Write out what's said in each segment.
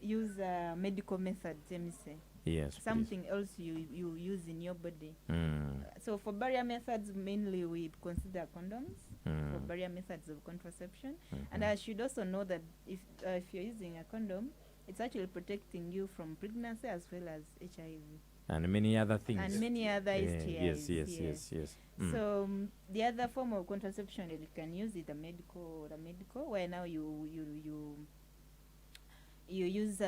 use medical methods, let me say. Yes, something else you use in your body. So for barrier methods, mainly we consider condoms for barrier methods of contraception. And I should also know that if you're using a condom, it's actually protecting you from pregnancy as well as HIV. And many other things. And many other STIs. Yes. So the other form of contraception that you can use is the medical, where now you use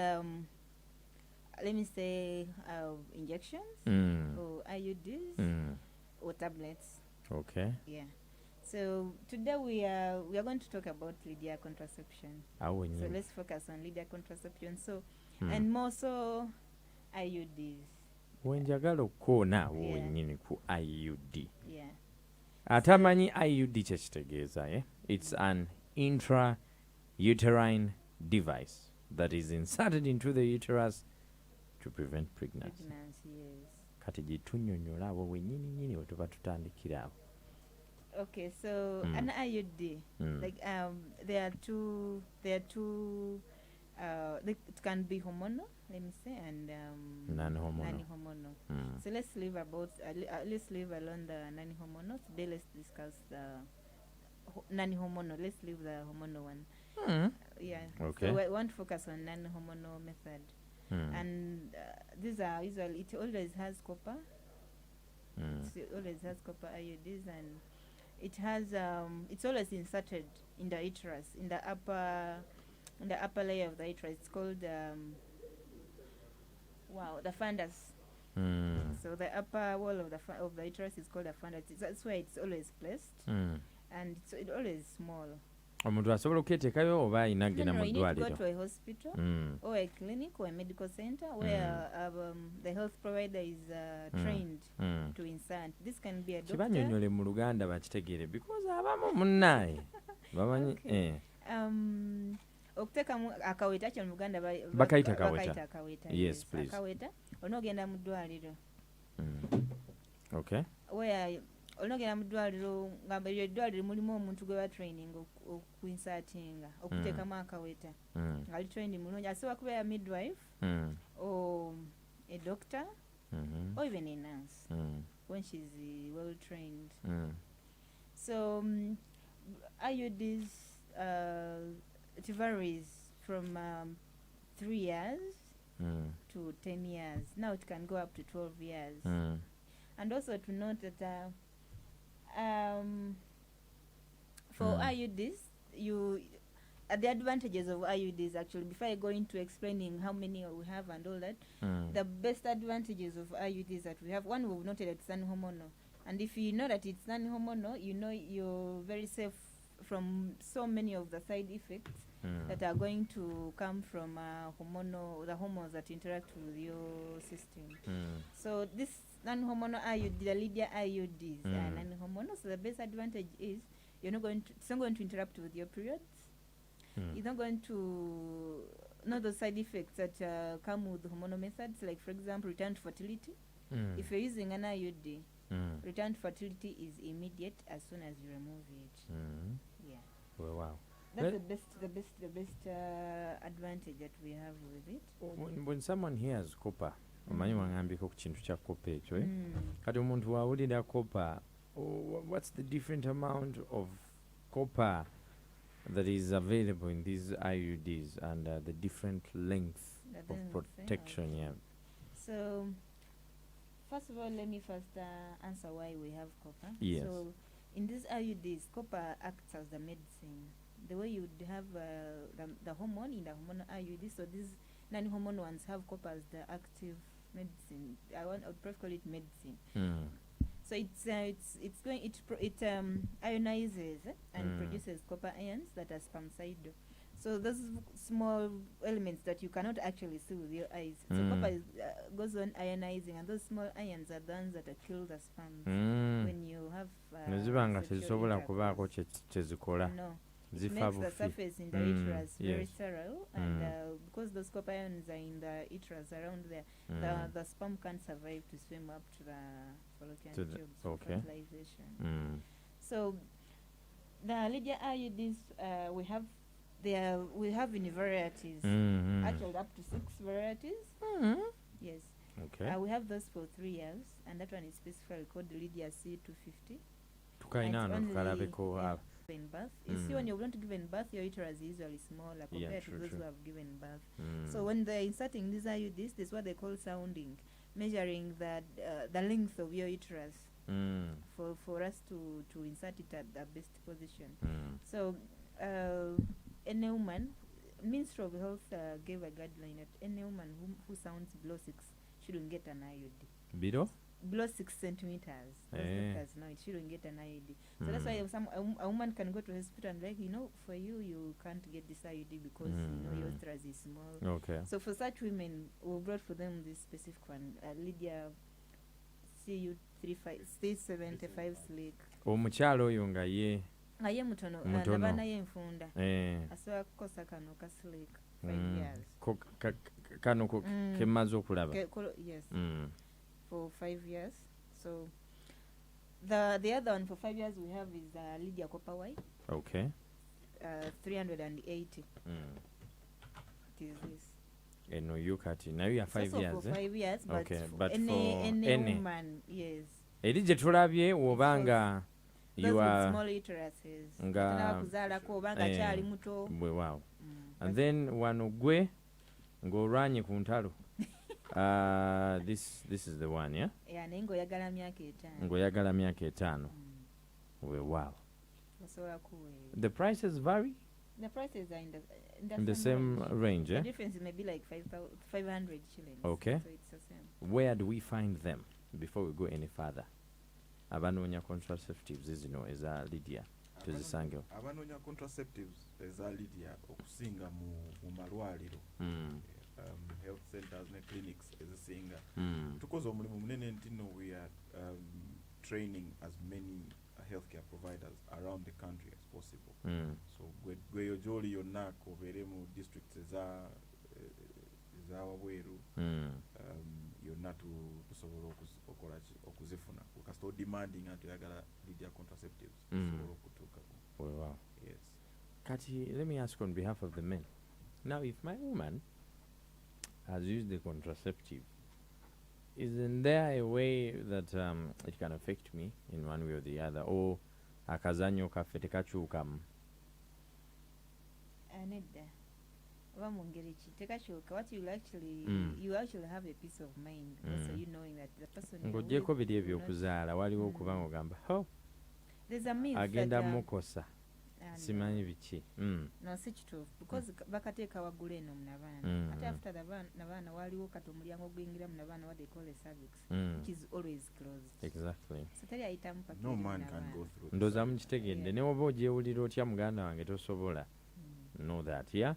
let me say injections or IUDs or tablets. Okay. Yeah. So today we are going to talk about Lydia contraception. So let's focus on Lydia contraception. So and more so IUDs. Wenjagala okukoona wenyini ku IUD. Yeah. Atamanyi IUD kyekitegeeza, it's an intrauterine device that is inserted into the uterus to prevent pregnancy. Yes. Kati gyetunnyonnyola abo wenyini we tuba tutandikira awo. Okay, so an IUD, like there are two it can be hormonal, let me say, and non-hormonal. So let's leave alone the non-hormonal. Today let's discuss the non-hormonal. Let's leave the hormonal one. Yeah. Okay. So we want to focus on non-hormonal method. And these are usually, it always has copper. It always has copper IUDs, and it has it's always inserted in the uterus, in the upper layer of the uterus. It's called the fundus. So the upper wall of the uterus is called the fundus. That's where it's always placed, and it always small. Omuntu asobola okuketeekayo oba ayina agenda mu ddwaliro. You need to go to a hospital or a clinic or a medical center where the health provider is trained to insert. This can be a doctor. Kibannyonnyole mu Luganda bakitegeere because abamu munnaaye bamanyi. Okuteekamu akaweta kyo mu Luganda bakayita akaweta. Yes, please. Akaweta onoogenda mu ddwaliro. Okay. Where onogenda mu ddwaliro nga eryo eddwaliro mulimu omuntu gwe batraining okuinsatinga okuteekamu akaweta ali trained mulungi asobola kuba ya midwife or a doctor or even a nurse when she's well trained. So IUDs it varies from 3 years to 10 years. Now it can go up to 12 years. And also to note that for IUDs, the advantages of IUDs, actually, before I go into explaining how many we have and all that, the best advantages of IUDs that we have, one, we've noted that it's non-hormonal. And if you know that it's non-hormonal, you know you're very safe from so many of the side effects that are going to come from the hormones that interact with your system. So this non-hormonal IUD, the Lydia IUDs are non-hormonal. So the best advantage is it's not going to interrupt with your periods. It's not going to know those side effects that come with hormonal methods, like for example, return to fertility. If you're using an IUD, return to fertility is immediate as soon as you remove it. Yeah. Well, wow. That's the best advantage that we have with it. When someone hears copper, omanyi wangambiko ku kintu kya copper ekyo, kati omuntu wawulira copper, what's the different amount of copper that is available in these IUDs and the different length of protection? Yeah. So first of all, let me first answer why we have copper. Yes. So in these IUDs, copper acts as the medicine. The way you would have the hormone in the hormonal IUD, so these non-hormonal ones have copper as the active medicine. I would prefer call it medicine. So it ionizes and produces copper ions that are spermicidal. So those small elements that you cannot actually see with your eyes. So copper goes on ionizing, and those small ions are the ones that kill the sperms when you have sexual intercourse. No. It makes the surface in the uterus very sterile, and because those copper ions are in the uterus around there, the sperm can't survive to swim up to the fallopian tubes for fertilization. So the Lydia IUDs, we have we have in varieties. Mm-hmm. Actually, up to 6 varieties. Mm-hmm. Yes. Okay. We have those for 3 years, and that one is specifically called Lydia C250. Tukainano tukalabeko given birth. You see, when you're going to give birth, your uterus is usually smaller compared to those who have given birth. So when they're inserting these IUDs, this is what they call sounding, measuring the length of your uterus for us to insert it at the best position. So any woman, Ministry of Health gave a guideline that any woman who sounds below 6 shouldn't get an IUD. Below 6 centimeters. Doctors know it shouldn't get an IUD. So that's why a woman can go to the hospital and like, for you can't get this IUD because your uterus is small. Okay. So for such women, we brought for them this specific one, Lydia CU375 slick. Omukyalo oyo nga ye aye mutono nabana ye nfunda asobola kukosa kano ka slick 5 years kano kemaze okulaba. Yes. For 5 years. So the other one for 5 years we have is Lydia Copper White. Okay. 380. It is this. No, you cut it. Now you have 5 years. For 5 years, but okay, but for any woman, yes. Eri je tulabye obanga you are small uteruses. Nga kuzala ko obanga kyali muto. Wow. And then wano gwe ng'olwanye ku ntalo. This is the one, yeah? Yeah, nengo yagala myaka 5. Ngoyagala myaka 5. Wow. The prices vary? The prices are in the same range, The eh? difference may be like 500 shillings. Okay. So it's the same. Where do we find them before we go any further? Abanoonya contraceptives zino eza Lydia tuzisangewo. Abanoonya contraceptives eza Lydia okusinga mu malwaliro. Health centers and clinics ezisinga. Tukoze omulimu munene ntino we are training as many healthcare providers around the country as possible. So gweyo joli yonna kobeere mu districts eza wabweru yonna tusobola okuzifuna kasito demanding ati yagala Lydia contraceptives tusobola okutuukako. Wow. Yes. Kati, let me ask on behalf of the men. Now, if my woman has used the contraceptive, isn't there a way that it can affect me in one way or the other, or akazanyo kaffe tekakyukamu? Nedda oba mu ngeri ki tekakyuka. What you actually have a peace of mind, also you knowing that the person ng'oggyeko biri ebyokuzaala waliwo okuba ng'ogamba there's a myth agenda mukosa simanyi biki. No, si kituufu because bakateeka waggulu eno mu nabaana ate after nabaana waliwo kati omulyango gwingira mu nabaana what they call a cervix which is always closed. Exactly. So teri ayitamu pakiri. No man can go through. Ndooza mukitegedde ne woba ogyewulira otya muganda wange tosobola. Know that, yeah.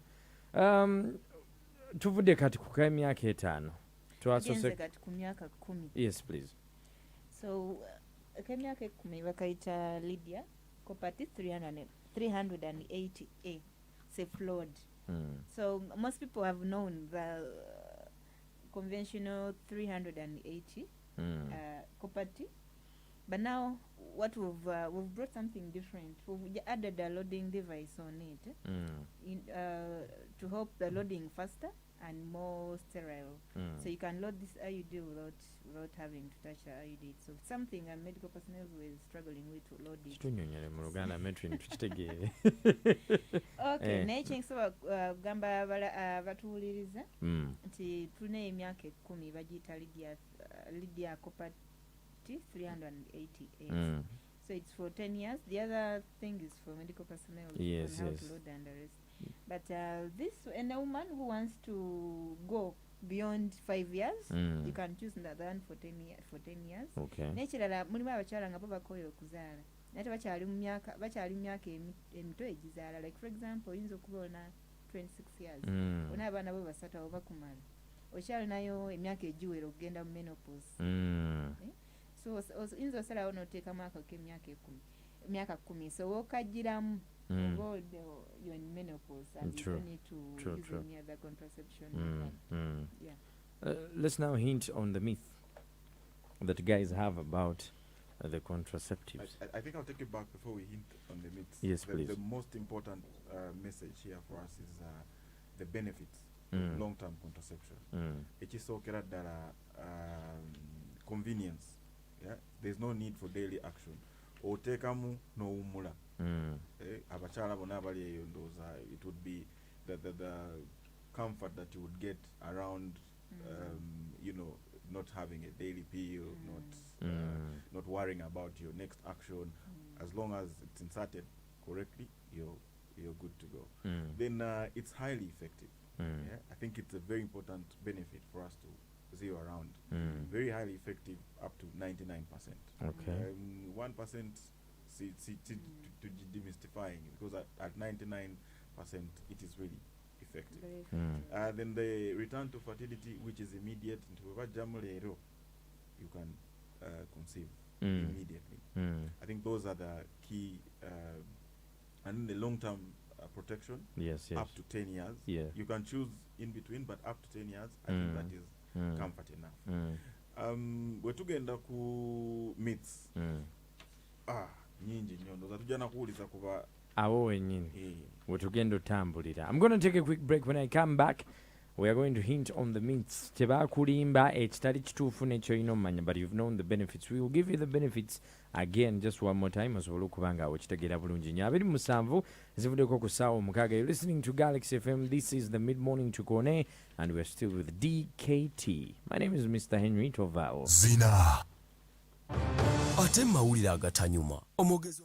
Tuvudde kati ku k'emyaka 5. Tugenze kati ku myaka 10. Yes, please. So k'emyaka 10 bakayita Lydia Copati 380A. It's a flood. So most people have known the conventional 380 Copati, but now what we've brought something different. We've added a loading device on it to help the loading faster and more sterile. So you can load this IUD without having to touch the IUD. So something medical personnel were struggling with to load it. Kitunyonyole mu Luganda metrin tukitegeere. Okay, naye kyensobola kugamba abatuwuliriza nti tulina emyaka 10 bagiyita Lydia Copati 388. So it's for 10 years. The other thing is for medical personnel on how to load and the rest. But and a woman who wants to go beyond 5 years, you can choose another one for 10 years. Okay. Nekirala mulimu abakyala nga bo bakoye okuzaala. Nate bakyali mu myaka emito egizaala. Like for example, oyinza okubona 26 years. Ona abaana bo basatu abo bakumala. Okyali nayo emyaka egiwera okugenda mu menopause. So oyinza osalawo n'oteekamu ako k'emyaka 10. So wokagiramu you're in menopause and you don't need to use any other contraception. Let's now hint on the myth that guys have about the contraceptives. I think I'll take it back before we hint on the myths. Yes, please. The most important message here for us is the benefits of long-term contraception. Ekisookera ddala convenience. Yeah? There's no need for daily action. Oteekamu n'owummula. Abakyala bonna abali eyo ndowooza it would be the comfort that you would get around you know, not having a daily pill, not worrying about your next action. As long as it's inserted correctly, you're good to go. Then it's highly effective. Yeah? I think it's a very important benefit for us to zero around. Very highly effective, up to 99%. Okay. 1% to demystifying, because at 99% it is really effective. Then the return to fertility, which is immediate, you can conceive immediately. I think those are the key. And the long-term protection, yes, up to 10 years. Yeah. You can choose in between, but up to 10 years, I think that is comfort enough. Wetugenda ku myths. Nyingi nnyo ndoza tujja nakuwuliza kuba awo wennyini wetugenda otambulira. I'm going to take a quick break. When I come back, we are going to hint on the myths. Tebakulimba ekitali kituufu n'ekyo olina omumanya, but you've known the benefits. We will give you the benefits again just one more time osobole okuba nga okitegeera bulungi nnyo. 27 zivuddeko ku ssaawa 6. You're listening to Galaxy FM. This is the mid-morning to Kone, and we're still with DKT. My name is Mr. Henry Toval. Zina ate mawulire agatanyuma omugezi